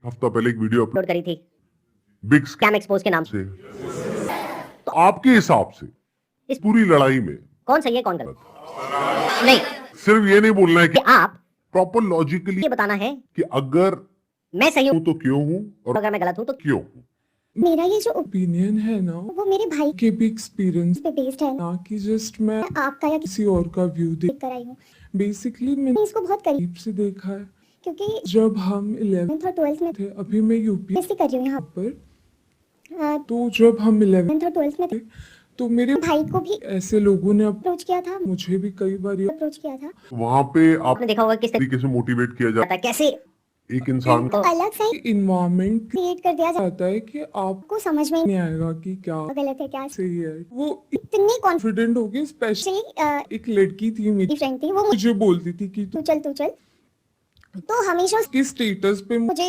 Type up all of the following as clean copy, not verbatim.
हफ्ता पहले एक वीडियो अपलोड करी थी बिग स्कैम एक्सपोज के नाम से। तो आपके हिसाब से इस पूरी लड़ाई में कौन सही है कौन गलत? नहीं, सिर्फ ये नहीं बोलना है कि आप प्रॉपर लॉजिकली ये बताना है कि अगर मैं सही हूं तो क्यों हूं और अगर मैं गलत हूं तो क्यों हूं। मेरा ये जो ओपिनियन है ना वो मेरे भाई के भी एक्सपीरियंस पे बेस्ड है ना कि जस्ट मैं आपका या किसी और का व्यू देख कर आई हूँ। बेसिकली मैंने मैंने इसको बहुत करीब करीब से देखा है। क्योंकि जब हम 11th और 12th में थे, अभी मैं यूपी कैसे कर रही हूँ यहाँ पर, तो जब हम 11th और 12th में थे तो मेरे भाई को भी ऐसे लोगों ने अप्रोच किया था मुझे भी कई बार ये अप्रोच किया था। वहां पे आपने देखा होगा किस तरीके से मोटिवेट किया जाता जाता है कैसे है एक इंसान तो अलग सा इन्वायरमेंट क्रिएट कर दिया आता है कि आपको आपको समझ में नहीं आएगा कि क्या गलत है क्या सही है। वो इतनी कॉन्फिडेंट हो गई, स्पेशली कॉन्फिडेंट एक लड़की थी मेरी फ्रेंड थी वो मुझे बोलती थी कि तू चल तो हमेशा उसके स्टेटस पे मुझे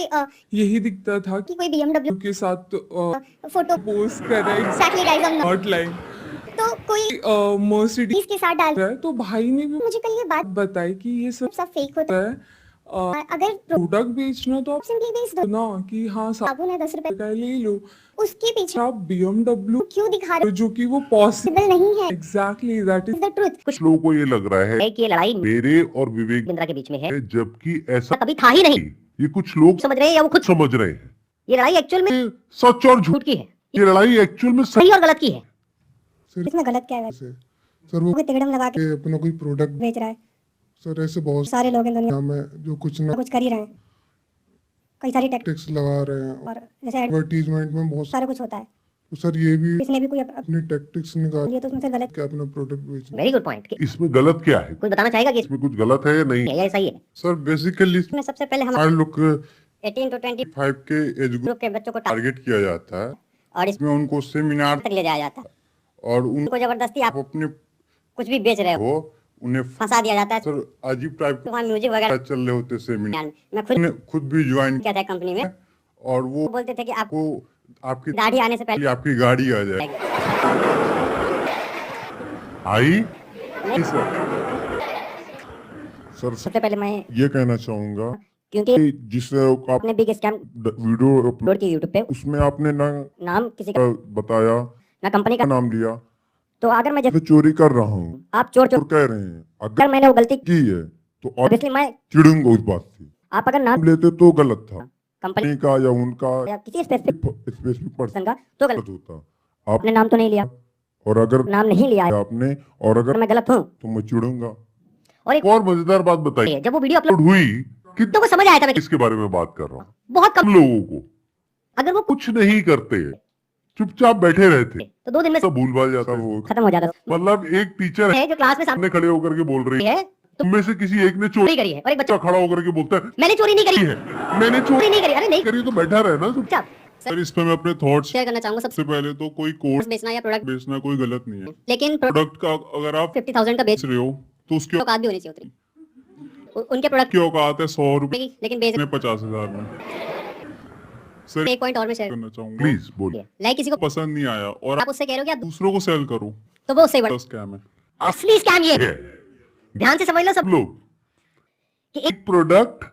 यही दिखता था कि कोई BMW के साथ फोटो पोस्ट कर रहा है, एक्जैक्टली गाइस हम नॉट लाइक तो कोई मर्सिडीज इसके साथ डाल है। तो भाई ने भी मुझे कल ये बात बताई कि ये सब सब फेक होता है। है। अगर प्रोडक्ट बेचना तो आप सिंपली बेच दो ना कि हाँ साबुन है 10 रुपए का ले लो, उसके पीछे आप BMW क्यों दिखा रहे जो कि वो पॉसिबल पॉसिबल नहीं है exactly that is the truth. कुछ लोगों को ये लग रहा है कि ये लड़ाई मेरे और विवेक बिंद्रा के बीच में है जबकि ऐसा कभी था ही नहीं। ये कुछ लोग समझ रहे हैं या वो खुद समझ रहे हैं। ये लड़ाई एक्चुअल में ये सच और झूठ झूठ की है, ये लड़ाई एक्चुअल में सही और गलत की है। इसमें गलत क्या है? सर वो कोई तिगड़म लगा के अपना कोई प्रोडक्ट बेच रहा है, सर ऐसे बहुत सारे लोग हैं दुनिया में जो कुछ ना कुछ कर ही रहे हैं, कई सारी टेक्निक टैक्स लगा रहे हैं और जैसे एडवर्टीजमेंट में बहुत सारा कुछ होता है। तो सर ये भी इसने भी कोई अपनी टैक्टिक्स निकाल लिए तो उसमें से गलत के अपना प्रोडक्ट बेचना। Very good point. इसमें गलत क्या है, कोई बताना चाहेगा कि इसमें कुछ गलत है या नहीं इसमें या सही है? सर बेसिकली इसमें सबसे पहले हम हर लोग 18 to 20 5 के एज ग्रुप के बच्चों को टारगेट किया जाता है, और इसमें इसमें उनको सेमिनार तक ले जाया जाता है और उनको जबरदस्ती आप अपने कुछ भी बेच रहे हो हो उन्हें फंसा दिया जाता है। सर अजीब टाइप तो वहाँ म्यूजिक वगैरह चल रहे होते सेमिनार, मैं खुद उन्हें खुद भी ज्वाइन क्या था कंपनी में, और वो वो बोलते थे कि आपको आपकी दाढ़ी आने से पहले आपकी गाड़ी आ जाए। आई नहीं, सर सबसे पहले मैं ये कहना चाहूंगा क्योंकि कि जिस आपने आपने बिग स्कैम वीडियो अपलोड की यूट्यूब पे, उसमें आपने ना नाम किसी का बताया ना कंपनी का, नाम लिया, तो अगर मैं मैं चोरी कर रहा हूँ आप चोर तो कह रहे हैं अगर अगर मैंने वो गलती की है तो और ऑब्वियसली मैं चिड़ूंगा उस बात से। आप अगर नाम नाम लेते तो गलत था, कंपनी कंपनी का या उनका या किसी स्पेसिफिक स्पेसिफिक पर्सन का तो गलत। होता। आपने नाम तो नहीं लिया और अगर नाम नहीं लिया है आपने और अगर अगर मैं गलत हूँ। तो मैं चिड़ूंगा। और एक और मजेदार बात बताइए, जब वो वीडियो अपलोड अपलोड हुई तो को समझ आया था मैं इसके बारे में बात कर रहा हूँ। बहुत कम हम लोगों को अगर वो कुछ नहीं करते, चुपचाप बैठे रहते तो 2 दिन में सब भूल भाल जाता है। खत्म हो जाता मतलब एक टीचर है जो क्लास में सामने खड़े होकर के बोल रही है, है तो तुम में से किसी एक ने चोरी चोरी करी है और एक बच्चा खड़ा होकर के बोलता है मैंने चोरी नहीं करी है मैंने चोरी चोरी नहीं करी। अरे नहीं करी, तो बैठा रहे ना चुप। चुपचाप सर इस पे मैं अपने थॉट्स शेयर करना चाहूंगा सबसे सबसे पहले तो कोई कोर्स बेचना या प्रोडक्ट बेचना कोई गलत नहीं है। लेकिन प्रोडक्ट का अगर आप 50,000 का बेच बेच रहे हो तो उसकी औकात भी होनी चाहिए उतनी। उनके प्रोडक्ट की औकात है 100 रुपए की, लेकिन बेच में 50,000 में। सर एक पॉइंट और मैं शेयर करना चाहूंगा, प्लीज बोलिए। लाइक किसी को पसंद नहीं आया और आप उससे कह रहे हो कि आप दूसरों को सेल करो तो वो उससे बड़ा तो स्कैम है। असली स्कैम ये है। है ध्यान से समझ लो सब सब लोग कि एक एक प्रोडक्ट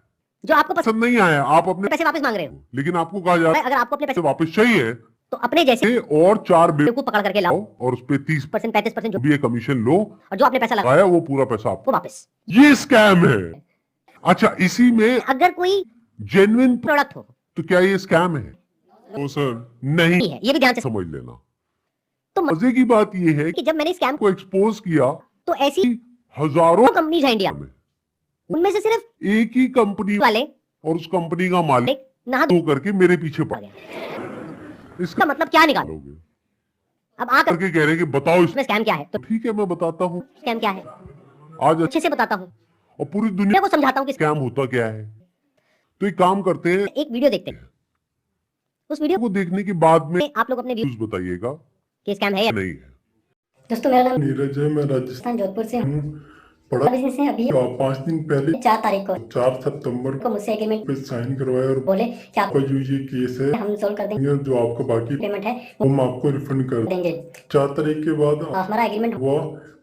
जो आपको पसंद पसंद नहीं आया, आप अपने पैसे वापस मांग रहे हो, लेकिन आपको कहा जाता अगर आपको अपने है पैसे वापस चाहिए तो अपने जैसे और 4 बेवकूफ पकड़ करके लाओ और उस पे 30% 35% जो भी कमीशन लो और जो आपने पैसा लगाया लगाया वो पूरा पैसा आपको, वो वापस। ये स्कैम है। अच्छा, इसी में अगर कोई जेन्युइन प्रोडक्ट हो तो क्या ये स्कैम है? तो सर नहीं नहीं है, ये भी ध्यान से समझ लेना। तो मजे की बात ये है कि जब मैंने स्कैम को एक्सपोज किया तो ऐसी हजारों कंपनीज है इंडिया में उनमें से सिर्फ एक ही कंपनी वाले और उस कंपनी का मालिक नहा तो करके मेरे पीछे आ पड़ गया। इसका इसका मतलब क्या निकालो? लोगे अब आकर करके कह रहे हैं कि बताओ इसमें स्कैम क्या है, तो ठीक है मैं बताता हूँ स्कैम क्या है आज अच्छे से बताता हूँ, और पूरी मैं दुनिया को समझाता हूँ कि स्कैम होता क्या है। तो एक काम करते हैं, एक वीडियो देखते हैं, उस वीडियो को देखने के बाद में में आप लोग अपने व्यूज बताइएगा कि स्कैम है या नहीं है। दोस्तों। मेरा नाम नीरज है, मैं राजस्थान जोधपुर से हूँ। पढ़ा बिजनेस है अभी 5 दिन पहले 4 तारीख को 4 सितंबर को मुझसे एग्रीमेंट पे साइन करवाया और बोले कि आपको आपका जो ये केस है हम सोल्व कर देंगे, जो आपका बाकी पेमेंट है वो हम आपको रिफंड कर देंगे। 4 तारीख के बाद हमारा एग्रीमेंट हुआ,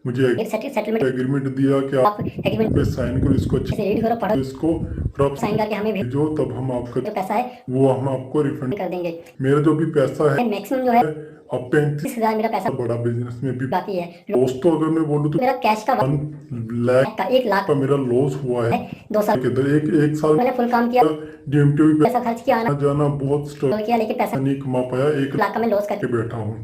मुझे एक सेटलमेंट एग्रीमेंट दिया कि आप आप एग्रीमेंट पे साइन करो, इसको अच्छे से रीड करो, पढ़ो, से इसको और आप साइन करके हमें भेजो, तब हम आपका जो पैसा है वो हम आपको रिफंड कर देंगे। मेरा जो भी पैसा है मैक्सिमम जो है अब 35,000 मेरा पैसा बड़ा बिजनेस में भी बाकी है। दोस्तों अगर मैं बोलूँ तो मेरा कैश का 1 लाख का का मेरा लॉस हुआ है 2 साल के अंदर। एक साल मैंने फुल काम किया, DMT पैसा खर्च किया, आना जाना बहुत स्ट्रगल किया, लेकिन पैसा नहीं कमा पाया, 1 लाख का मैं लॉस के करके बैठा हूँ।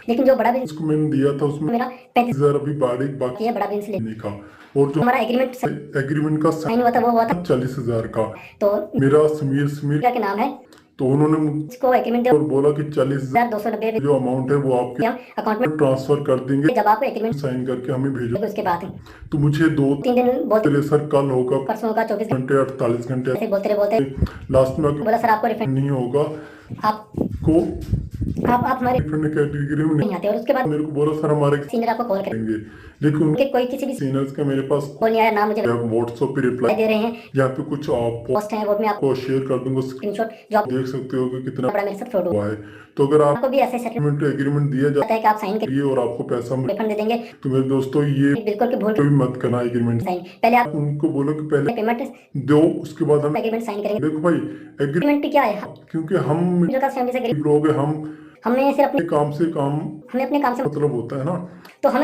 लेकिन जो बड़ा बिजनेस इसको मैंने दिया था उसमें मेरा 35,000 अभी बाकी है बड़ा बिजनेस लेने का, और जो हमारा एग्रीमेंट का साइन हुआ था वो हुआ था 40,000 का। तो मेरा समीर के नाम है, तो उन्होंने इसको एग्रीमेंट और बोला कि 40,000 290 जो अमाउंट है वो आपके अकाउंट में ट्रांसफर कर देंगे, जब आप एग्रीमेंट साइन करके हमें भेजो। उसके बाद तो मुझे 3 दिन बोलते चले सर कल होगा, परसों का 24 घंटे 48 घंटे ऐसे बोलते लास्ट में बोला सर आपको रिफंड नहीं होगा, आपको आप हमारे रिफंड कैटेगरी में नहीं आते। और उसके बाद मेरे को बोला सर हमारे सीनियर आपको कॉल करेंगे, लेकिन उनके कोई किसी भी सीनियर्स का मेरे पास कॉल नहीं आया ना, मुझे व्हाट्सएप पे रिप्लाई दे रहे हैं, यहाँ पे कुछ आप पोस्ट है वो मैं आपको को शेयर कर दूंगा, स्क्रीनशॉट जो आप देख सकते हो कि कितना बड़ा मेरे साथ फ्रॉड हुआ है। तो अगर आपको भी ऐसे सेटलमेंट एग्रीमेंट दिया होता है कि आप साइन जाए और आपको पैसा रिफंड दे देंगे, तो मेरे दोस्तों ये बिल्कुल भी भूल कभी मत करना एग्रीमेंट साइन। पहले आप उनको बोलो कि पहले पेमेंट दो, उसके बाद हम एग्रीमेंट साइन करेंगे। देखो भाई एग्रीमेंट क्या है, क्योंकि हम मिडिल क्लास फैमिली से गरीब लोग हैं, हमें सिर्फ अपने काम से काम हमें अपने काम से मतलब होता है ना, तो हम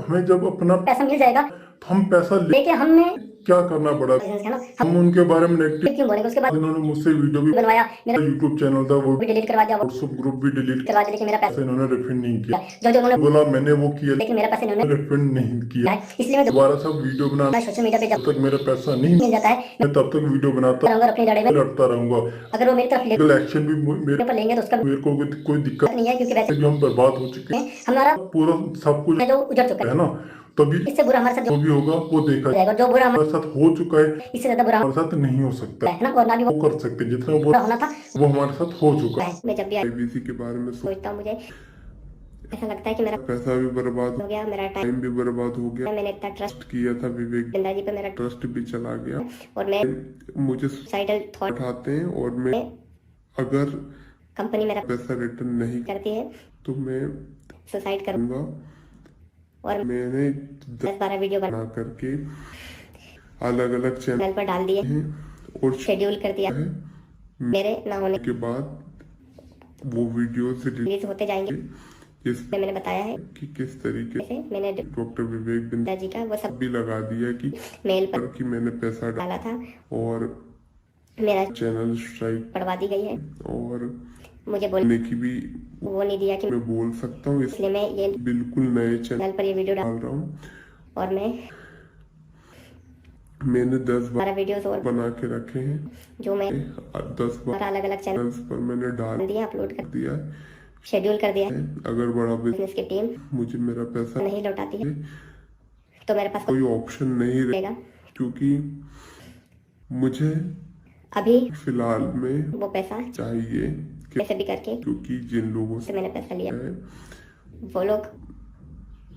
हमें जब अपना पैसा मिल जाएगा तो हम पैसा लेके हमें क्या करना पड़ा, बिजनेस है ना, हम उनके बारे में नेगेटिव क्यों बोलेंगे। उसके बाद इन्होंने मुझसे वीडियो भी बनवाया, मेरा यूट्यूब चैनल था वो भी डिलीट करवा दिया, व्हाट्सएप ग्रुप भी डिलीट करवा दिया, लेकिन मेरा पैसा इन्होंने रिफंड नहीं किया। जो उन्होंने बोला मैंने वो किया लेकिन मेरा पैसा इन्होंने रिफंड नहीं किया, इसलिए मैं दोबारा सब वीडियो बनाना सोशल मीडिया पे जब तक मेरा पैसा नहीं मिल जाता है मैं तब तक वीडियो बनाता रहूंगा, अपनी जड़े में लड़ता रहूंगा। अगर वो मेरी तरफ लीगल एक्शन भी मेरे पर लेंगे तो उसका मेरे को कोई दिक्कत नहीं है, क्योंकि वैसे भी हम बर्बाद हो चुके हैं, हमारा पूरा सब कुछ जो उजड़ चुका है ना, तभी इससे बुरा हमारे साथ जो भी होगा वो देखा जाएगा, जो बुरा हमारे साथ हो चुका है इससे ज्यादा बुरा हमारे साथ नहीं हो सकता है ना, और ना भी वो कर सकते, जितना बुरा बुरा होना था वो हमारे साथ हो चुका है। मैं जब भी IBC के बारे में सोचता हूँ मुझे ऐसा लगता है कि मेरा पैसा भी बर्बाद हो गया, मेरा टाइम भी बर्बाद हो गया, मैंने इतना ट्रस्ट किया था विवेक जिंदा जी पे मेरा ट्रस्ट भी चला गया, और मैं मुझे सुसाइडल थॉट उठाते हैं और मैं अगर कंपनी मेरा पैसा रिटर्न नहीं करती है तो मैं सुसाइड करूंगा। और मैंने 10-12 वीडियो बना करके अलग अलग चैनल पर डाल दिए और शेड्यूल कर दिया है मेरे ना होने के बाद वो वीडियो रिलीज होते जाएंगे, जिसमें मैंने बताया है कि किस तरीके से मैंने डॉक्टर विवेक बिंदा जी का वो सब भी लगा दिया कि मेल पर कि मैंने पैसा डाला था और मेरा चैनल स्ट्राइक पढ़वा दी गई है, और मुझे बोलने की भी वो नहीं दिया कि मैं बोल सकता हूँ, इसलिए मैं ये बिल्कुल नए चैनल पर ये वीडियो डाल रहा हूँ और मैंने 10-12 वीडियोस और बना के रखे हैं, जो मैं 10-12 अलग अलग चैनल पर मैंने डाल दिया, अपलोड कर दिया है। शेड्यूल कर दिया। अगर बड़ा बिजनेस की टीम मुझे मेरा पैसा नहीं लौटाती है तो मेरे पास कोई ऑप्शन नहीं रहेगा, क्योंकि मुझे अभी फिलहाल में वो पैसा चाहिए कैसे भी करके, क्योंकि जिन लोगों से मैंने पैसा लिया है वो लोग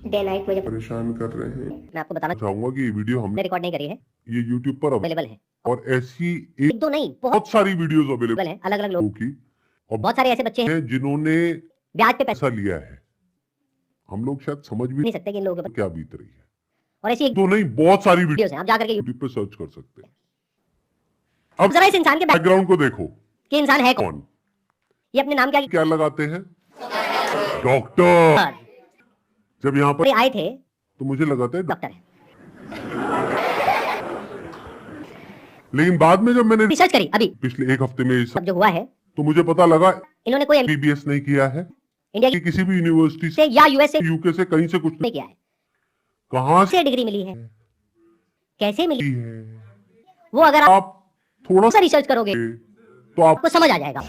डे नाइट मुझे परेशान कर रहे हैं। मैं आपको बताना चाहूंगा कि ये वीडियो हमने रिकॉर्ड नहीं करी है, ये YouTube पर अवेलेबल है और ऐसी एक दो नहीं बहुत सारी वीडियोस अवेलेबल है, अलग अलग लोगों की और बहुत सारे ऐसे बच्चे हैं हैं जिन्होंने ब्याज पे पैसा पैसा लिया है। हम लोग शायद समझ भी नहीं सकते कि इन लोगों के क्या बीत रही है, और ऐसी तो नहीं बहुत सारी वीडियोस हैं, आप जाकर के यूट्यूब पे सर्च कर सकते हैं। अब जरा इस इंसान के बैकग्राउंड को देखो कि इंसान है कौन, ये अपने नाम क्या लगाते हैं डॉक्टर। जब यहाँ पर आए थे तो मुझे लगाता है डॉक्टर है, लेकिन बाद में जब मैंने रिसर्च करी अभी पिछले एक हफ्ते में ये सब जो हुआ है तो मुझे पता लगा इन्होंने कोई MBBS नहीं किया है इंडिया कि किसी भी यूनिवर्सिटी से या US से UK से कहीं से कुछ नहीं किया है, कहाँ से डिग्री मिली है, कैसे मिली है। वो अगर आप थोड़ा सा रिसर्च करोगे तो आपको समझ आ जाएगा।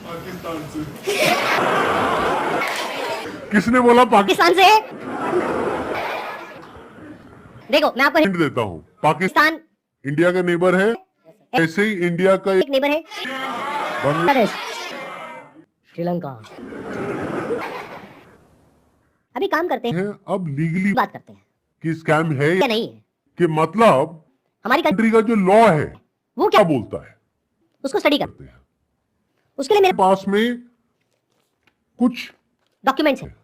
किसने बोला पाकिस्तान से देखो मैं आपको हिंट देता हूँ, पाकिस्तान इंडिया का नेबर है, ऐसे ही इंडिया का एक नेबर है बांग्लादेश, श्रीलंका। अभी काम करते हैं, अब लीगली बात करते हैं कि स्कैम है या नहीं है, कि मतलब हमारी कंट्री का जो लॉ है वो क्या बोलता है, उसको स्टडी करते हैं। उसके लिए मेरे पास में कुछ डॉक्यूमेंट्स हैं,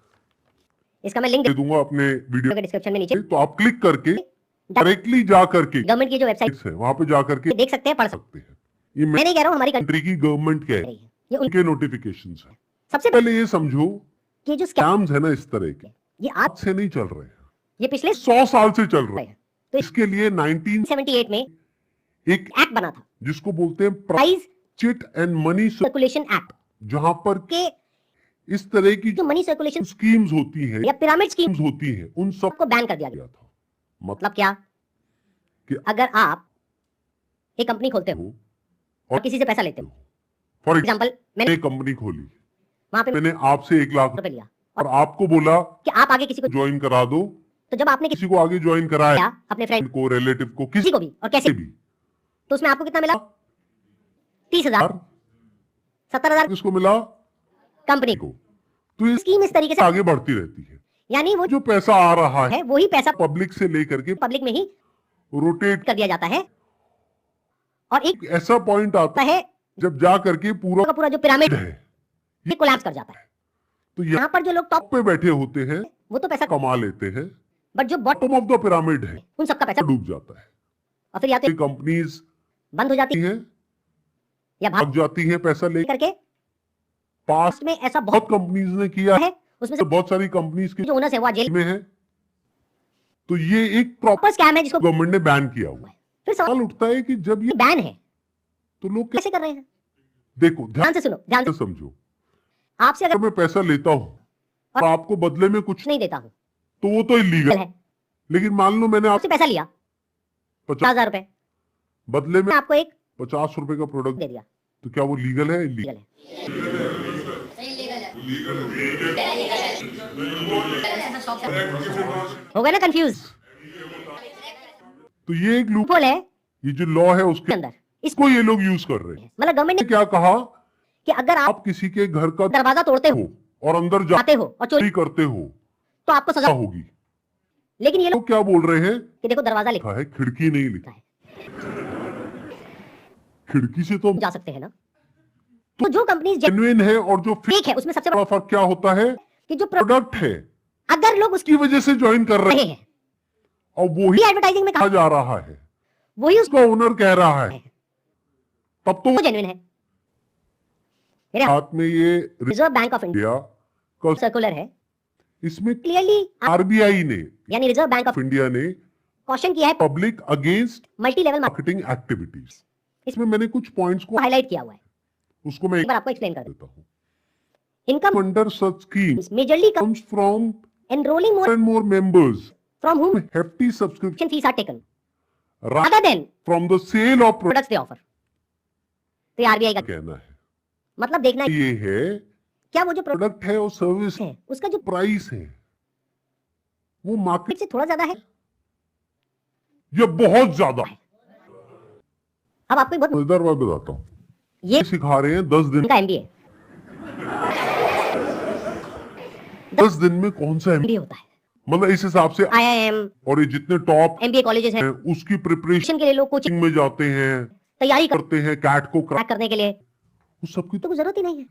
इसका मैं लिंक दे दूंगा अपने वीडियो के डिस्क्रिप्शन में नीचे। तो आप क्लिक करके डायरेक्टली जा करके गवर्नमेंट की जो वेबसाइट है वहां पे जा करके देख सकते हैं, पढ़ सकते सकते हैं। ये मैं नहीं कह रहा हूँ हमारी कंट्री की गवर्नमेंट क्या है, कंट्री है, ये उनके उनके नोटिफिकेशंस है। सबसे पहले ये समझो ये जो स्कैम स्कैम्स है ना इस तरह के ये आज आज से नहीं चल रहे हैं, ये पिछले 100 साल से चल रहे हैं। तो इसके लिए 1978 में एक एक्ट बना था, जिसको बोलते हैं price chit and money, circulation act, जहां पर के इस तरह की जो मनी सर्कुलेशन स्कीम्स होती हैं या पिरामिड स्कीम स्कीम्स होती हैं उन सब को बैन कर दिया गया। किया था। मतलब मतलब क्या कि अगर आप एक कंपनी खोलते हो और किसी से पैसा लेते हो, फॉर एग्जांपल मैंने एक कंपनी खोली, वहां पे मैंने आपसे 1 लाख रुपए लिया और आपको बोला कि आप आगे किसी को, ज्वाइन करा दो, तो जब आपने किसी को आगे ज्वाइन कराया, किया अपने फ्रेंड को, रिलेटिव को, किसी किसी को भी और कैसे भी, तो उसमें आपको कितना मिला? 30,000, 70,000 किसको मिला? कंपनी को। तो ये स्कीम इस तरीके से, आगे बढ़ती रहती है। यानी वो जो पैसा आ रहा है वही पैसा पब्लिक से लेकर के पब्लिक में ही रोटेट कर दिया जाता है और एक ऐसा पॉइंट आता है जब जा करके पूरा का पूरा जो पिरामिड है ये कोलैप्स कर जाता है। तो यहाँ पर जो लोग टॉप पे बैठे होते हैं वो तो पैसा कमा लेते हैं, बट जो bottom bottom of the pyramid है उन सबका पैसा डूब जाता है। और फिर या तो कंपनीज बंद हो जाती हैं, या भाग भाग जाती हैं पैसा लेकर। करके पास्ट में ऐसा बहुत बहुत कंपनीज ने किया है, है, उसमें से बहुत सारी कंपनीज के जो ओनर्स है वो जेल में है। तो ये एक प्रॉपर पर स्कैम है जिसको गवर्नमेंट ने बैन किया हुआ है। फिर सवाल सवाल उठता है कि जब ये बैन है तो लोग कैसे कर रहे हैं? देखो ध्यान से सुनो, ध्यान से से। समझो, आपसे अगर अगर मैं पैसा लेता हूं और आपको बदले में कुछ नहीं देता हूँ तो वो तो इलीगल है, लेकिन मान लो मैंने आपसे पैसा लिया 50,000 रुपए, बदले में मैं आपको एक 50 रुपए का प्रोडक्ट दे दिया, तो क्या वो लीगल है? इलीगल लीगल है। हो गया ना कंफ्यूज? तो ये एक लूप बोल है ये जो लॉ है उसके अंदर इसको इसको ये लोग यूज कर रहे हैं। मतलब गवर्नमेंट ने क्या कहा कि अगर आप आप किसी के घर का दरवाजा तोड़ते हो हो और अंदर आते हो और चोरी जारी करते हो तो आपको सजा, क्या होगी? लेकिन ये तो लोग क्या बोल रहे हैं? कि देखो दरवाजा लिखा लिखा है, खिड़की नहीं लिखा है, खिड़की से तो जा सकते हैं ना। तो जो कंपनीज जेन्युइन है और जो फेक है उसमें सबसे बड़ा बड़ा फर्क क्या होता है? कि जो प्रोडक्ट है अगर लोग उसकी की वजह से ज्वाइन कर रहे रहे हैं हैं और वही एडवर्टाइजिंग में कहा जा रहा है, वही उसको उसका ओनर कह रहा है, तब तो जेन्युइन है। मेरे हाथ में ये reserve bank of India India का सर्कुलर है, इसमें क्लियरली आरबीआई ने यानी रिजर्व बैंक ऑफ इंडिया ने कॉशन किया है public against multi level marketing activities. इसमें मैंने कुछ पॉइंट्स को हाईलाइट किया हुआ है, उसको मैं एक बार आपको एक्सप्लेन कर देता हूं। Income under such schemes majorly comes from enrolling more and more members from whom hefty subscription fees are taken rather other than from the sale of products they offer। तो ये आरबीआई का कहना है मतलब देखना है ये है क्या वो जो प्रोडक्ट प्रोडक्ट है और सर्विस है उसका जो प्राइस है वो मार्केट से थोड़ा ज्यादा है। ये बहुत ज्यादा। अब आपको एक बहुत मजेदार बात बताता हूँ, ये सिखा रहे हैं 10 दिन इनका एमबीए 10 दिन में कौन सा एमबीए होता है, मतलब इस हिसाब से आईआईएम और ये जितने टॉप एमबीए कॉलेजेस हैं हैं उसकी प्रिपरेशन के लिए लोग कोचिंग में जाते हैं, तैयारी करते हैं कैट को क्रैक करने के लिए, उस सबकी तो कोई जरूरत ही नहीं है।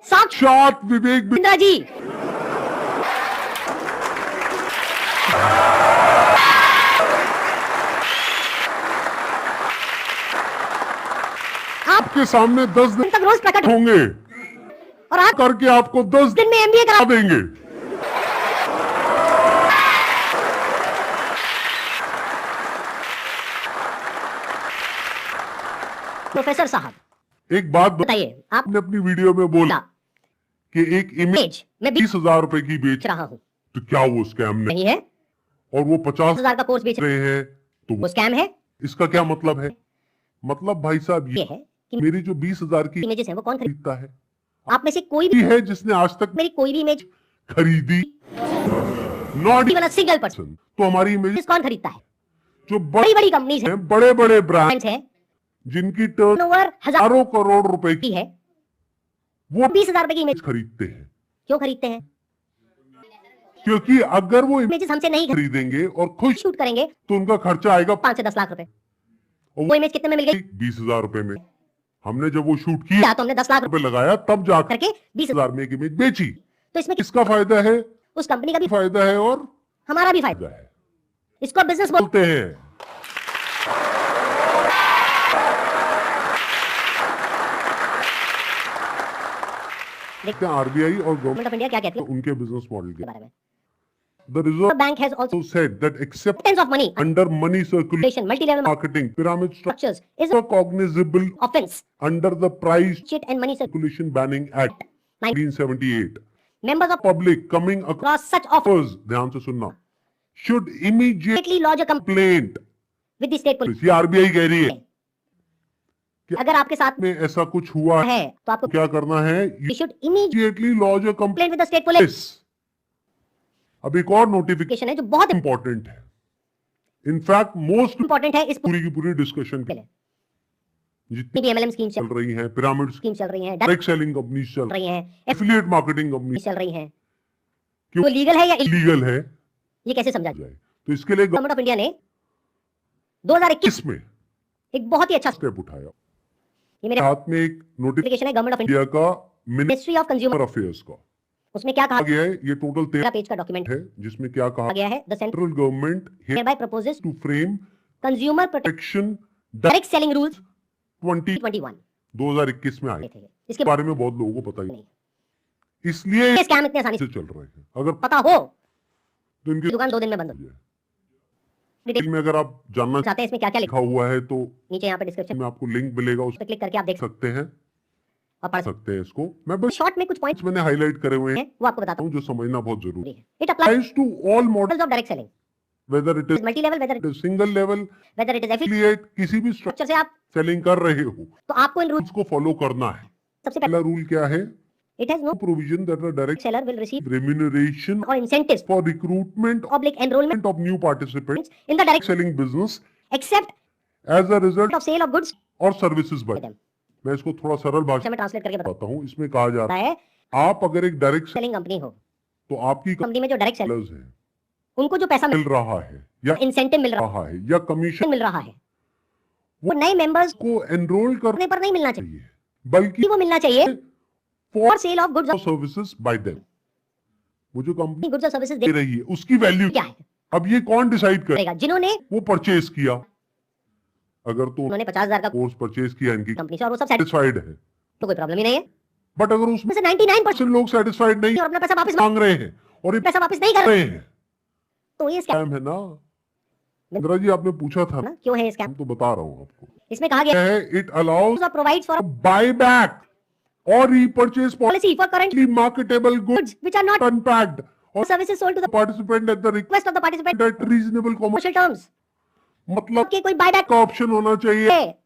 साक्षात साक्षात विवेक इंदिरा जी आपके सामने 10 दिन तक रोज प्रकट होंगे और आप करके आपको 10 दिन में एमबीए करा दिन देंगे। प्रोफेसर साहब एक बात बताइए, आप आपने अपनी वीडियो में बोला कि एक इमेज पेज में 20,000 रुपए की बेच बेच रहा हूँ तो क्या वो स्कैम नहीं है, और वो 50,000 का कोर्स बेच रहे हैं तो वो स्कैम है। इसका क्या मतलब है? मतलब भाई साहब ये ये है कि मेरी जो 20,000 की इमेजेस हैं वो कौन खरीदता है आप में से कोई भी है जिसने आज तक मेरी कोई भी इमेज खरीदी नॉट वाला सिंगल पर्सन तो हमारी इमेज कौन खरीदता है? जो बड़ी बड़ी कंपनीज हैं बड़े बड़े ब्रांड है जिनकी टर्न टर्नओवर हजारों करोड़ रुपए की की है, वो 20,000 रुपए की इमेज खरीदते हैं। क्यों खरीदते हैं? क्योंकि अगर वो इमेजेस हमसे नहीं खरीदेंगे और खुद शूट करेंगे तो उनका खर्चा आएगा 5 से 10 लाख रुपए। और वो इमेज कितने में मिल गई? 20,000 रुपए में। हमने जब वो शूट किया तो हमने 10 लाख रुपए लगाया तब जाकर करके 20,000 20,000 में एक इमेज बेची। तो इसमें किसका फायदा है? उस कंपनी का भी फायदा है और हमारा भी फायदा फायदा है इसको बिजनेस बोल बोलते हैं। आरबीआई और गवर्नमेंट ऑफ इंडिया क्या कहती है उनके बिजनेस मॉडल के के बारे में the reserve bank has also said that except acceptance of money under money circulation multi level marketing pyramid structures is structure cognizable offence under the price shit and money circulation banning act 1978 members of public coming across such offers across ध्यान से सुनना should immediately immediately lodge a complaint complaint with the state police ये RBI कह रही है अगर आपके साथ में ऐसा कुछ हुआ है है तो आपको क्या करना है you should immediately immediately lodge a complain with the state police complaint अब एक और नोटिफिकेशन है जो बहुत इंपॉर्टेंट है इनफैक्ट मोस्ट इंपॉर्टेंट है इस पूरी की पूरी डिस्कशन के लिए जितनी भी एमएलएम स्कीम चल रही हैं पिरामिड स्कीम चल रही है डायरेक्ट सेलिंग कंपनीज चल रही है एफिलिएट मार्केटिंग कंपनी चल रही है क्यों वो लीगल है या लीगल है ये कैसे समझा जाए तो इसके लिए गवर्नमेंट ऑफ इंडिया ने 2021 में एक बहुत ही अच्छा स्टेप उठाया ये मेरे हाथ में एक नोटिफिकेशन एप्लीकेशन है गवर्नमेंट ऑफ इंडिया इंडिया का ministry of consumer minister affairs का उसमें क्या कहा गया है ये टोटल 13 पेज का डॉक्यूमेंट है जिसमें क्या कहा गया है the central government hereby proposes to frame consumer protection protection direct selling rules 2021 2021 में आए थे इसके बारे में बहुत लोगों को पता ही नहीं। नहीं इसलिए ये स्कैम इतने आसानी से से चल रहे हैं अगर पता हो तो इनकी दुकान 2 दिन में बंद हो डिटेल में अगर आप जानना चाहते हैं इसमें क्या क्या लिखा लिखा हुआ है तो नीचे यहाँ पे डिस्क्रिप्शन में आपको लिंक मिलेगा उस पे क्लिक करके आप देख सकते हैं और पढ़ सकते हैं इसको मैं बस शॉर्ट में कुछ पॉइंट्स मैंने हाईलाइट करे हुए हैं हैं वो आपको बताता जो समझना बहुत जरूरी हूँ इट अप्लाइज है to all models of direct selling whether it multi level whether is single level whether it is affiliate किसी भी स्ट्रक्चर से आप सेलिंग कर रहे हो तो आपको इन रूल्स उसको फॉलो करना है सबसे पहले पहला रूल क्या है it has no provision that a direct seller will receive remuneration और incentives for recruitment public enrolment of new participants in the direct selling business except as a result of sale of goods or services by मैं इसको थोड़ा सरल भाषा में translate करके बताता हूँ इसमें कहा जा रहा बताता है है आप अगर एक डायरेक्ट सेलिंग कंपनी हो तो आपकी कंपनी में जो डायरेक्ट सेलर सेलर्स हैं उनको जो पैसा मिल रहा है या इंसेंटिव मिल रहा है या कमीशन मिल रहा है वो नए मेंबर्स को एनरोल करने पर नहीं मिलना चाहिए चाहिए बल्कि वो मिलना चाहिए for for sale of goods services by them वो जो कंपनी गुड्स और सर्विसेज दे रही है उसकी वैल्यू क्या है अब ये कौन डिसाइड करे करेगा जिन्होंने वो परचेज किया अगर तो उन्होंने 50,000 का कोर्स परचेज किया इनकी कंपनी से और वो सब सेटिस्फाइड है तो कोई प्रॉब्लम ही नहीं है बट अगर उसमें वैसे 99% से लोग सेटिस्फाइड नहीं और अपना पैसा वापस मांग रहे हैं और ये पैसा वापस नहीं कर रहे रहे हैं तो ये स्कैम स्कैम है ना इंदिरा जी आपने पूछा था ना क्यों है स्कैम हम तो बता रहा हूँ आपको इसमें कहा गया है इट अलाउज है प्रोवाइड्स फॉर बाय बैक और repurchase policy for current policy marketable goods goods which are not unpacked और services sold to the participant at the request of the participant request at reasonable commercial terms मतलब कि कोई buyback का option होना चाहिए है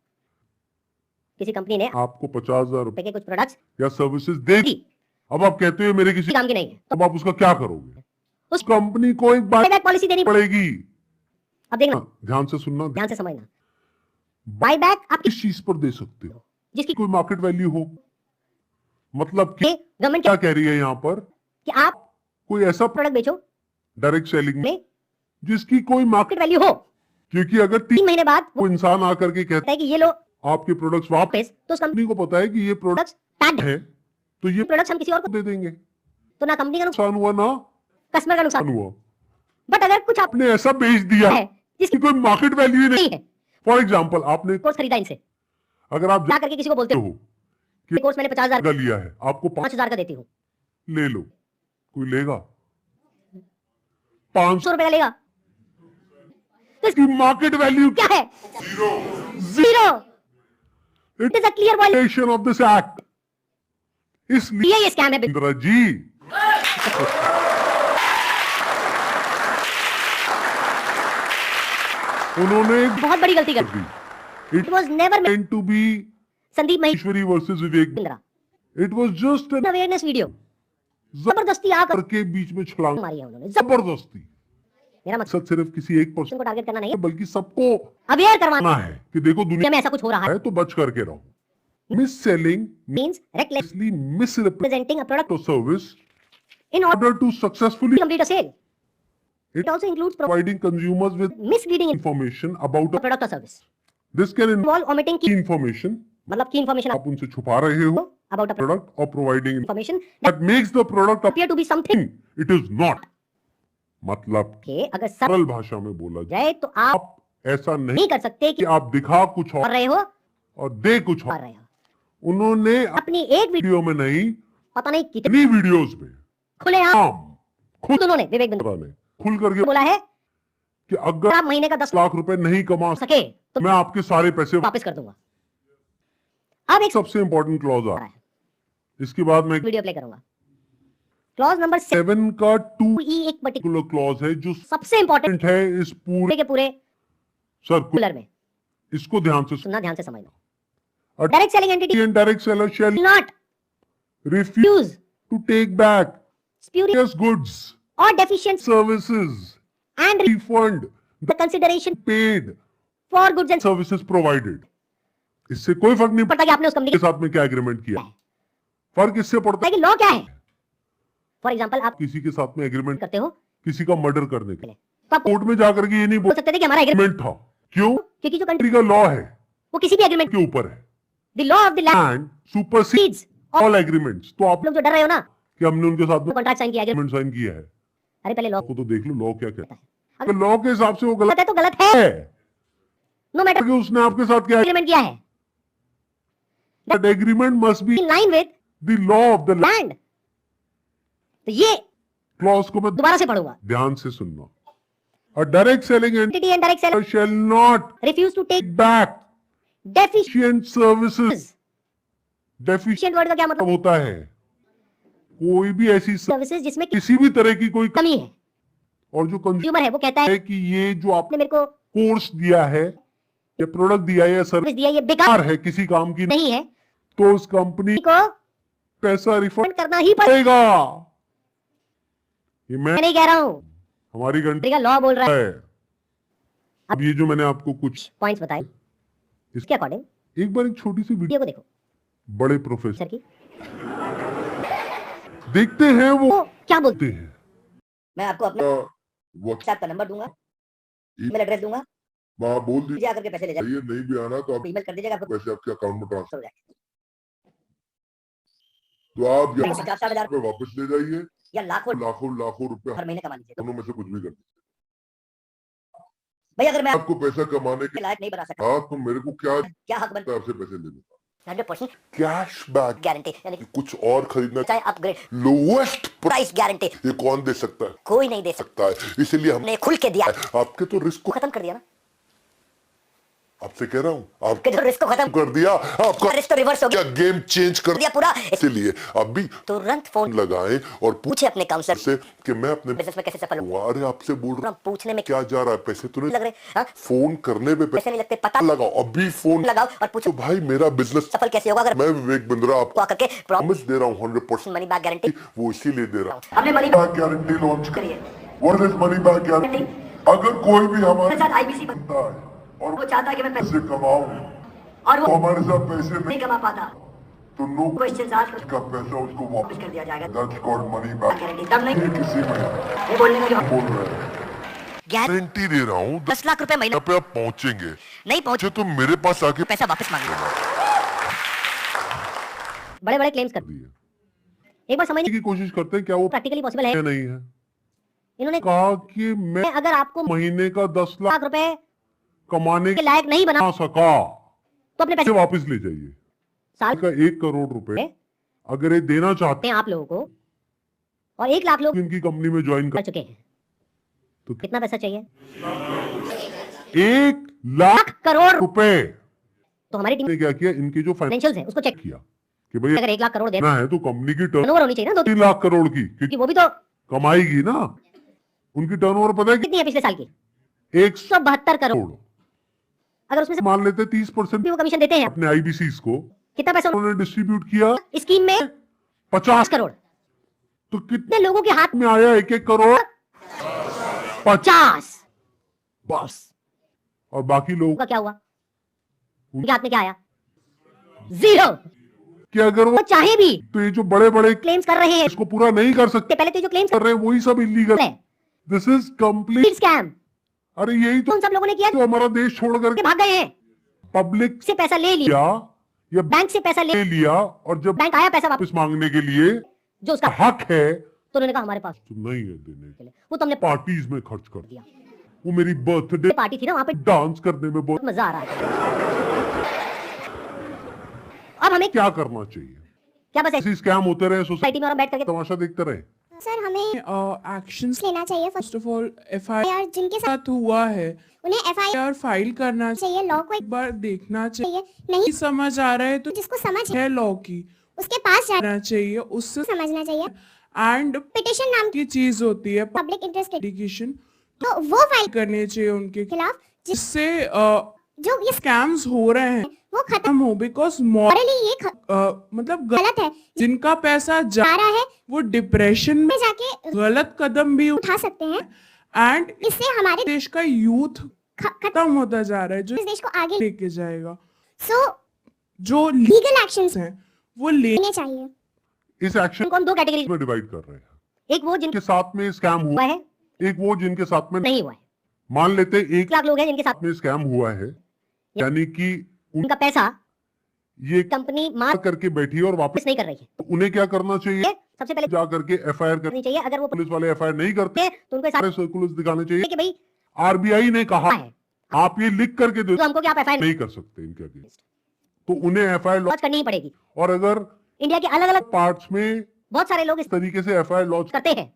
किसी कंपनी ने आपको 50,000 रुपए के कुछ प्रोडक्ट्स या सर्विसेज देगी अब आप कहते हो मेरे किसी काम की नहीं है अब आप उसका क्या करोगे उस कंपनी को एक बात बायबैक पॉलिसी देनी पड़ेगी अब देखना ध्यान से सुनना ध्यान से समझना बायबैक आप किस चीज पर दे सकते हो जिसकी कोई मार्केट वैल्यू हो मतलब कि गवर्नमेंट क्या कह रही है यहाँ पर कि आप कोई ऐसा प्रोडक्ट बेचो डायरेक्ट सेलिंग में में जिसकी कोई मार्केट मार्केट वैल्यू हो क्योंकि अगर 3 महीने बाद वो वो इंसान आकर के कहता कहता है कि ये लो है आपके प्रोडक्ट्स वापस वापस तो उस कंपनी को पता है कि ये प्रोडक्ट प्रोडक्ट्स टैग है तो ये प्रोडक्ट्स हम किसी और को दे देंगे तो ना कंपनी का नुकसान नुकसान हुआ ना कस्टमर का नुकसान हुआ बट अगर कुछ आपने ऐसा बेच दिया है जिसकी कि कोई मार्केट वैल्यू ही नहीं नहीं है फॉर एग्जाम्पल आपने कोर्स खरीदा इनसे अगर आप जा करके किसी को बोलते हो हो कि कोर्स मैंने 50,000 का लिया है आपको 5,000 का देती हूँ ले लो कोई लेगा 500 100 रुपए का लेगा की मार्केट वैल्यू क्या है zero it is a clear violation of this act इसलिए ये स्कैम है इंदिरा जी उन्होंने एक बहुत बड़ी गलती कर दी दी it was never meant to be Sandeep Maheshwari versus Vivek Bindra it was just an awareness video जबरदस्ती आकर के बीच में छलांग मारी है उन्होंने जबरदस्ती मेरा मकसद मकसद सिर्फ किसी एक पर्सन को टारगेट करना नहीं है बल्कि सबको अवेयर करवाना है कि देखो दुनिया में ऐसा कुछ हो रहा है है तो बच करके रहो mis selling means recklessly misrepresenting presenting a product a service in order order to successfully to complete a sale It it also includes providing consumers with misleading information about product और service this can involve involve omitting key information मतलब की information आप उनसे छुपा रहे हो about a product or providing information that that makes the product appear to be something it is not. मतलब के अगर सरल सरल भाषा में बोला जाए, जाए तो आप आप ऐसा नहीं नहीं कर सकते कि कि आप दिखा कुछ कर और रहे हो और दे कुछ कर और। रहे हो। उन्होंने अपनी एक वीडियो वीडियो में नहीं, पता नहीं कितनी इतनी वीडियोस में खुले आम आम खुद उन्होंने विवेक बिंदु ने खुल करके बोला है कि अगर अगर आप महीने का 10 लाख रुपए नहीं कमा सके तो मैं आपके सारे पैसे वापस कर दूंगा। अब एक सबसे इंपॉर्टेंट क्लॉज आ रहा है, इसके बाद मैं वीडियो प्ले करूंगा। क्लॉज नंबर 7 7 का 2 ई एक पर्टिकुलर क्लॉज है जो सबसे इंपॉर्टेंट है इस पूरे के पूरे सर्कुलर, सर्कुलर में। इसको ध्यान से सुनना, ध्यान से समझना। A direct selling entity direct seller shall not refuse use to take back spurious goods, or deficient services, and refund the consideration paid, for goods and services provided। इससे कोई फर्क नहीं पड़ता कि आपने उस कंपनी के साथ में क्या एग्रीमेंट किया, फर्क इससे पड़ता कि लॉ क्या है। फॉर एग्जांपल आप है किसी के साथ में एग्रीमेंट करते हो किसी का मर्डर करने के लिए तो आप कोर्ट में जाकर के ये नहीं बोल सकते थे कि हमारा एग्रीमेंट, एग्रीमेंट था, क्यों? क्योंकि जो कंट्री कंट्री का लॉ है वो किसी भी एग्रीमेंट के ऊपर है the law of the land and supersedes leads all agreements. तो आप लोग जो डर रहे हो ना कि हमने उनके साथ में कॉन्ट्रैक्ट साइन किया एग्रीमेंट साइन किया है, अरे पहले लॉ आपको तो देख लो लॉ क्या कहता है। अगर अगर लॉ के हिसाब से वो गलत गलत है तो गलत है, है नो मैटर कि उसने आपके साथ क्या एग्रीमेंट किया है that agreement must be in line with the law of the land. तो ये क्लॉज को मैं दोबारा से पढ़ूंगा। ध्यान से सुनना। A direct selling entity and direct seller entity shall not refuse to take take back deficient deficient services। Deficient word का क्या मतलब? होता है कोई भी ऐसी सर्विसेज जिसमें किसी भी तरह की कोई कमी है। और जो कंज्यूमर कंज्यूमर है वो कहता है है कि ये जो आपने आपने मेरे को कोर्स दिया है या प्रोडक्ट दिया है या सर्विस सर्विस दिया, ये बेकार है किसी काम की नहीं है, तो उस कंपनी को पैसा रिफंड करना ही पड़ेगा। करेगा। ये मैं मैं नहीं कह रहा हूँ, हमारी कंट्री का लॉ बोल रहा है। है। अब ये जो मैंने आपको कुछ पॉइंट्स बताए इसके अकॉर्डिंग एक बार एक छोटी सी वीडियो वीडियो को देखो बड़े प्रोफेसर सर की देखते हैं वो वो क्या बोलते बोलते हैं मैं आपको अपना व्हाट्सएप व्हाट्सएप का नंबर दूंगा, ईमेल एड्रेस दूंगा, वहाँ बोल दीजिए जाकर के पैसे ले जाइए, नहीं भी आना तो आप ईमेल कर दीजिएगा, आपको पैसे आपके अकाउंट में ट्रांसफर हो जाएगा। तो आप यहाँ 50,000 पे वापस ले जाइए या लाखों लाखों लाखों रुपए हर महीने कमा लीजिए। तो दोनों में से कुछ भी कर दीजिए। भाई अगर मैं आपको पैसा कमाने के आपके लायक नहीं बना सकता, हाँ तो मेरे को क्या क्या हक बनता आपसे पैसे लेने का? है? 100% कैश बैक गारंटी, यानी कि कुछ और खरीदना चाहे अपग्रेड लोएस्ट प्राइस गारंटी ये कौन दे सकता है? कोई नहीं दे सकता, सकता है, इसलिए हमने हमने खुल के दिया, आपके तो रिस्क को खत्म कर दिया ना, आपसे कह रहा हूँ कि जो रिस्क को खत्म कर दिया आपका रिस्क तो रिवर्स हो क्या गेम चेंज कर गया पूरा। इसलिए अभी तुरंत फोन लगाएं और पूछे अपने काउंसलर से कि मैं अपने बिजनेस में कैसे सफल हूँ। अरे आपसे बोल रहा हूँ पूछने में क्या जा रहा है पैसे तो नहीं लग रहे, हाँ? फोन करने पे पैसे नहीं लगते, पता लगाओ अभी फोन लगाओ और पूछो तो भाई मेरा बिजनेस सफल कैसे होगा। अगर मैं विवेक बिंद्रा आपको तो आकर के प्रॉमिस दे रहा हूँ 100% मनी बैक गारंटी वो इसीलिए दे रहा हूँ हमने मनी बैक गारंटी लॉन्च करिए। What is money back guarantee? अगर कोई भी हमारे साथ आईबीसी बनता है और वो चाहता है कि मैं पैसे कमाऊं और तो वो हमारे साथ पैसे नहीं नहीं कमा पाता तो नो क्वेश्चन आस्क का पैसा उसको वापस वापस कर दिया जाएगा। That's called money back guarantee तब नहीं ये किसी में ये बोलने में जो बोल रहे हैं गारंटी दे रहा हूँ 10 लाख रुपए महीने पे आप पहुंचेंगे नहीं पहुंचे तो मेरे पास आके पैसा वापस मांगे। बड़े बड़े क्लेम्स कर दिए एक बार समझने की कोशिश करते हैं क्या वो प्रैक्टिकली पॉसिबल है। नहीं है इन्होंने कहा कि मैं अगर आपको महीने का 10 लाख लाख रुपए कमाने के लायक नहीं बना ना सका तो अपने पैसे पैसे वापस ले जाइए साल का 1 करोड़ रुपए अगर ये देना चाहते हैं आप लोगों को और 1 लाख लोग हैं इनकी कंपनी में ज्वाइन कर कर चुके हैं तो कितना पैसा चाहिए? 1 लाख करोड़ रुपए तो हमारी टीम ने क्या किया इनकी जो फाइनेंशियल्स है उसको चेक किया कि भाई अगर 1 लाख करोड़ देना ना है तो कंपनी की टर्नओवर होनी चाहिए ना 3 लाख करोड़ की क्योंकि क्योंकि वो भी तो कमाएगी ना उनकी टर्नओवर पता है कितनी है पिछले साल की? कि 100 172 करोड़। अगर उसमें से मान लेते 30% भी वो कमीशन देते हैं अपने आईबीसीज को कितना पैसा उन्होंने डिस्ट्रीब्यूट किया स्कीम में 50 करोड़ तो कितने कितने लोगों के हाथ में? में आया 1 करोड़ 50 50 बस और बाकी लोग का क्या हुआ? उनके हाथ में क्या आया? 0। कि अगर वो वो चाहे भी तो ये जो बड़े बड़े क्लेम्स कर रहे हैं इसको पूरा नहीं कर सकते पहले तो जो क्लेम्स कर रहे हैं वही सब इलीगल है दिस इज कंप्लीट स्कैम अरे यही तो उन सब लोगों ने किया हमारा देश छोड़ जो करके भाग गए हैं पब्लिक से पैसा ले लिया क्या ये बैंक से पैसा ले लिया और जब बैंक आया पैसा वापस वापस मांगने के लिए जो उसका हक है तो उन्होंने कहा हमारे पास तो नहीं है देने के लिए, वो तुमने पार्टीज में खर्च कर दिया। वो मेरी बर्थडे पार्टी थी ना वहां पे डांस करने में बहुत मजा आ रहा है। अब हमें क्या करना चाहिए? क्या बस ऐसे स्कैम होते रहे, सोसाइटी में और हम बैठ करके तमाशा देखते रहे। सर हमें एक्शंस लेना चाहिए फर्स्ट ऑफ ऑल एफआईआर यार जिनके साथ साथ हुआ है उन्हें एफआईआर फाइल करना चाहिए, लॉ को एक बार देखना चाहिए। चाहिए नहीं समझ आ रहा है तो जिसको समझ है लॉ की उसके पास करना चाहिए, उससे समझना चाहिए। एंड पिटिशन नाम की चीज होती है पब्लिक इंटरेस्ट एप्लीकेशन तो वो फाइल करनी चाहिए उनके खिलाफ जिससे जो ये स्कैम्स हो रहे हैं वो खत्म खत्म हो, बिकॉज मॉरली ये मतलब गलत है। जिनका पैसा जा जा रहा है वो डिप्रेशन में में जाके गलत कदम भी उठा सकते हैं। एंड इससे हमारे देश का यूथ खत्म होता जा रहा है जो इस देश को आगे लेके जाएगा। सो जो लीगल एक्शंस हैं वो ले लेने चाहिए। इस एक्शन को हम दो कैटेगरी में डिवाइड कर रहे हैं। एक वो जिनके के साथ में स्कैम हुआ, हुआ है एक वो जिनके साथ में नहीं हुआ है। मान लेते 1 लाख लोग हैं जिनके साथ में स्कैम हुआ है, यानी कि उनका पैसा ये कंपनी मार करके बैठी और वापस नहीं कर रही है। उन्हें क्या करना चाहिए? सबसे पहले जा करके एफआईआर कर, करनी चाहिए। अगर वो पुलिस वाले एफआईआर नहीं करते तो उनको साथ सारे सर्कुलर्स दिखाने चाहिए। कि भाई आरबीआई ने कहा है आप ये लिख करके दो, तो हमको क्या एफआईआर नहीं कर सकते इनके अगेंस्ट, तो उन्हें एफआईआर लॉन्च करनी ही पड़ेगी। और अगर इंडिया के अलग अलग पार्ट्स में बहुत सारे लोग इस तरीके से एफआईआर लॉन्च करते हैं।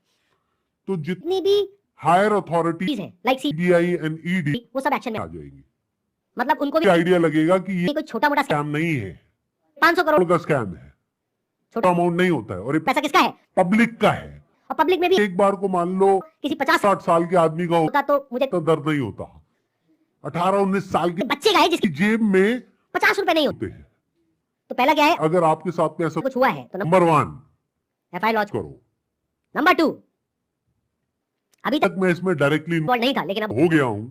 तो जितनी जितनी भी हायर अथॉरिटी चीज है लाइक सीबीआई एंड ईडी वो सब एक्शन में आ जाएंगी। मतलब उनको भी आइडिया लगेगा कि ये कोई छोटा मोटा स्कैम नहीं है, 500 करोड़ का स्कैम है, छोटा अमाउंट नहीं होता है और ये पैसा किसका है पब्लिक का है। और पब्लिक में भी एक बार को मान लो किसी 50 60 साल के आदमी का होता तो मुझे तो दर्द नहीं होता, 18-19 साल के बच्चे का है जिसकी जेब में 50 रुपए नहीं होते। होते हैं। तो पहला क्या है, अगर आपके साथ में ऐसा कुछ हुआ है तो नंबर 1 एफआईआर लॉन्च करो। नंबर 2 अभी तक तक मैं इसमें डायरेक्टली इन्वॉल्व नहीं था लेकिन अब हो गया हूं,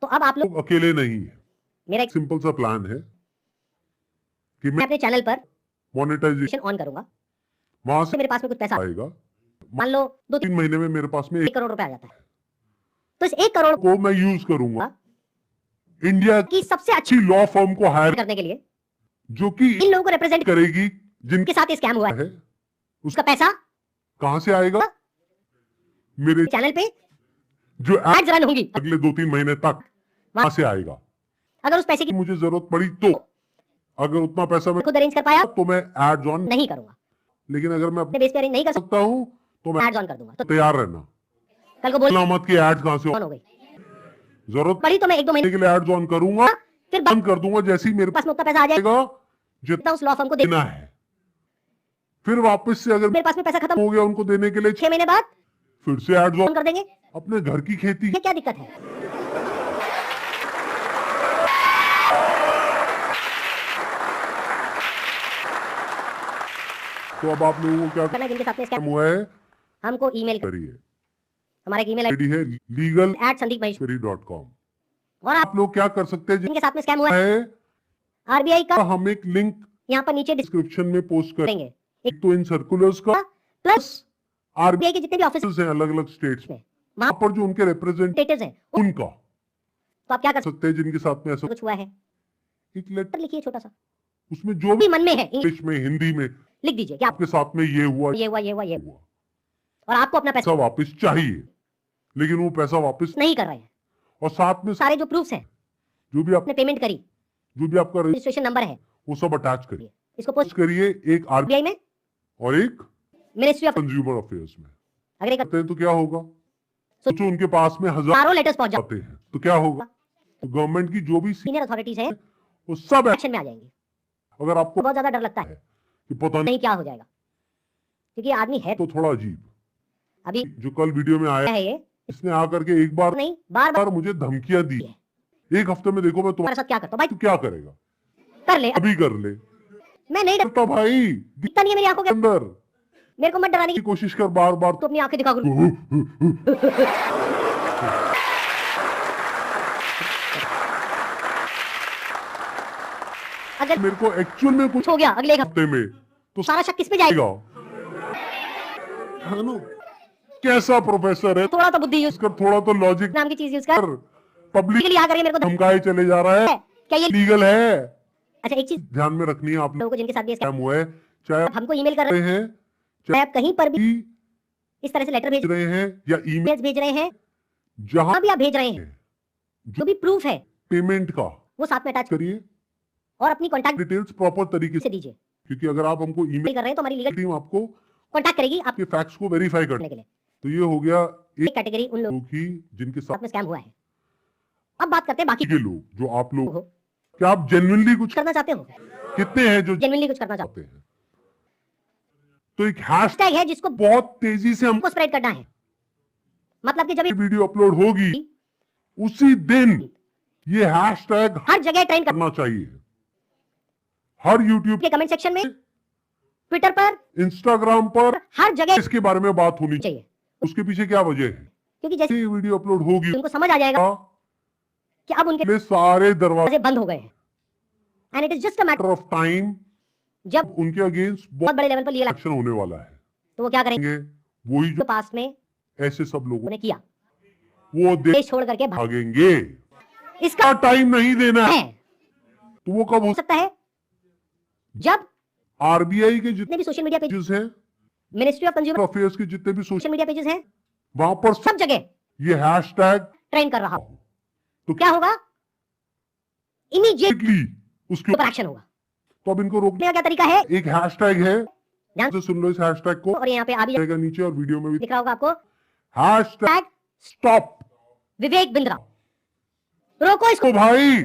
तो अब आप लोग तो अकेले नहीं है। मेरा एक सिंपल सा प्लान है कि मैं मैं अपने चैनल पर मोनेटाइजेशन ऑन करूंगा। वहां तो से मेरे पास में कुछ पैसा आएगा, मान लो 3 महीने में मेरे पास में 1 करोड़ रुपए आ जाता है। तो इस 1 करोड़ को मैं यूज करूंगा इंडिया की सबसे अच्छी की लॉ फर्म को हायर करने के लिए जो कि इन लोगों को रिप्रेजेंट करेगी जिनके के साथ स्कैम हुआ है। है उसका पैसा कहां से आएगा? मेरे चैनल पे जो ad एड्स रन होंगी। अगले 2-3 महीने तक वहां से आएगा। अगर उस पैसे की मुझे जरूरत पड़ी तो अगर उतना पैसा मैं खुद अरेंज कर पाया तो मैं एड्स ऑन नहीं करूंगा, लेकिन अगर मैं अपने बेस पे अरेंज नहीं कर सकता हूं तो मैं एड्स ऑन कर दूंगा। तो तैयार रहना। कल को बोल मत की एड्स कहां से ऑन हो गई जरूरत पड़ी तो मैं 1-2 महीने के लिए एड्स ऑन करूंगा, फिर बंद कर दूंगा जैसे ही मेरे पास में उतना पैसा आ जाएगा पाएगा जितना उस लॉ फर्म को देना देना है। फिर वापस से अगर मेरे पास में पैसा खत्म हो गया उनको देने के लिए 6 महीने बाद फिर से एड्स ऑन कर देंगे। अपने घर की खेती ये क्या दिक्कत है? तो अब आप लोगों को क्या करना जिनके साथ में काम स्कैम हुआ है हमको ईमेल कर, करिए। हमारा एक ईमेल आईडी है legal @sandeepmaheshwari.com और आप आप लोग क्या कर सकते हैं जिनके साथ में स्कैम हुआ है है आरबीआई का हम एक लिंक यहाँ पर नीचे डिस्क्रिप्शन में पोस्ट कर देंगे। एक तो इन सर्कुलर्स का प्लस आरबीआई आरबीआई के जितने भी ऑफिस हैं अलग अलग स्टेट्स में में वहां पर जो उनके रिप्रेजेंटेटिव स्टेटस है उनका तो आप क्या कर सकते हैं जिनके साथ में ऐसा कुछ हुआ है एक लेटर लिखिए छोटा सा उसमें जो भी भी मन में है इंग्लिश में हिंदी में लिख दीजिए कि आप आपके साथ में ये हुआ ये हुआ ये हुआ ये हुआ। हुआ और आपको अपना पैसा पैसा वापस चाहिए लेकिन वो पैसा वापस नहीं कर रहे हैं। और साथ में सारे जो प्रूफ्स हैं जो भी आपने पेमेंट करी जो भी आपका रजिस्ट्रेशन नंबर है वो सब अटैच करिए। इसको पोस्ट करिए एक आरबीआई में और एक मिनिस्ट्री ऑफ कंज्यूमर अफेयर्स में अगर एक करते हैं तो क्या होगा? सोचो उनके पास में हजारों लेटर्स पहुंच आते हैं तो क्या होगा? तो गवर्नमेंट की जो भी सीनियर अथॉरिटीज है वो सब एक्शन में आ जाएंगी। अगर आपको बहुत ज्यादा डर लगता है कि पता नहीं नहीं क्या हो जाएगा क्योंकि आदमी है तो थोड़ा अजीब अभी जो कल वीडियो में आया है ये इसने आकर के एक बार नहीं बार बार मुझे धमकियां दी। एक हफ्ते में देखो मैं तुम्हारे साथ क्या करता हूँ भाई तू क्या करेगा कर ले अभी कर ले मैं नहीं डरता भाई दिखता नहीं है मेरी आंखों के अंदर मेरे को मत डराने की की कोशिश कर बार बार तो अपनी आंखें दिखा करो। अगर मेरे को एक्चुअल में कुछ कुछ हो गया अगले एक हफ्ते में तो सारा शक किस पे जाएगा? है ना? कैसा प्रोफेसर है थोड़ा तो बुद्धि यूज इसका थोड़ा तो लॉजिक नाम की चीज यूज कर पब्लिक के लिए आकर के मेरे को धमकाए चले जा रहा है क्या ये लीगल है अच्छा एक चीज ध्यान में रखनी है आप लोगों को जिनके साथ भी स्कैम हुआ है, चाहे आप हमको ईमेल कर आप रहे हैं हैं, आप कहीं पर भी कि इस तरह से लेटर भेज भेज रहे हैं या ईमेल भेज रहे हैं, जहां जहां भी आप भेज रहे हैं, जो भी प्रूफ है पेमेंट का वो साथ में अटैच करिए और अपनी कॉन्टैक्ट डिटेल्स प्रॉपर तरीके से से, दीजिए। क्योंकि अगर आप हमको ईमेल कर रहे हैं तो हमारी लीगल टीम आपको कॉन्टैक्ट करेगी आपके फैक्ट्स को वेरीफाई करने करने के लिए। तो ये हो गया एक कैटेगरी उन लोगों लोग की जिनके साथ में स्कैम हुआ है। अब बात करते हैं बाकी के लोग जो आप लोग हो क्या आप जेन्युइनली कुछ करना चाहते हो, कितने हैं जो जेन्युइनली कुछ करना चाहते चाहते हैं। तो एक हैशटैग टैग है जिसको बहुत तेजी से हमको स्प्रेड करना है। मतलब कि जब ये वीडियो अपलोड होगी उसी दिन ये हैशटैग हर जगह ट्रेंड करना चाहिए, हर यूट्यूब के कमेंट सेक्शन में, ट्विटर पर, इंस्टाग्राम पर हर जगह इसके बारे में बात होनी चाहिए। चाहिए, उसके पीछे क्या वजह है? क्योंकि जैसे ये वीडियो अपलोड होगी उनको समझ आ जाएगा कि अब उनके में सारे दरवाजे बंद हो गए हैं and it is just a matter of time जब उनके अगेंस्ट बहुत बड़े लेवल पर लीगल एक्शन होने वाला है। तो वो क्या करेंगे, वही जो जो पास्ट में ऐसे सब लोगों उन्होंने किया वो देश छोड़ करके भागेंगे, इसका टाइम नहीं देना है। है तो वो कब हो हो सकता है जब आरबीआई के जितने भी सोशल मीडिया पेज, पेजेस हैं, मिनिस्ट्री ऑफ कंज्यूमर अफेयर्स के जितने भी सोशल मीडिया पेजेस हैं, वहां पर सब जगह ये हैशटैग ट्रेंड कर रहा हो तो क्या होगा, इमीडिएट क्विकली उसके ऊपर एक्शन होगा। तो अब इनको रोकने का क्या तरीका है, का एक हैशटैग है, ध्यान से सुन लो इस हैशटैग को, और यहाँ पे आ भी जाएगा नीचे और वीडियो में भी दिख रहा होगा आपको, hashtag tag stop. Vivek Bindra, रोको इसको तो भाई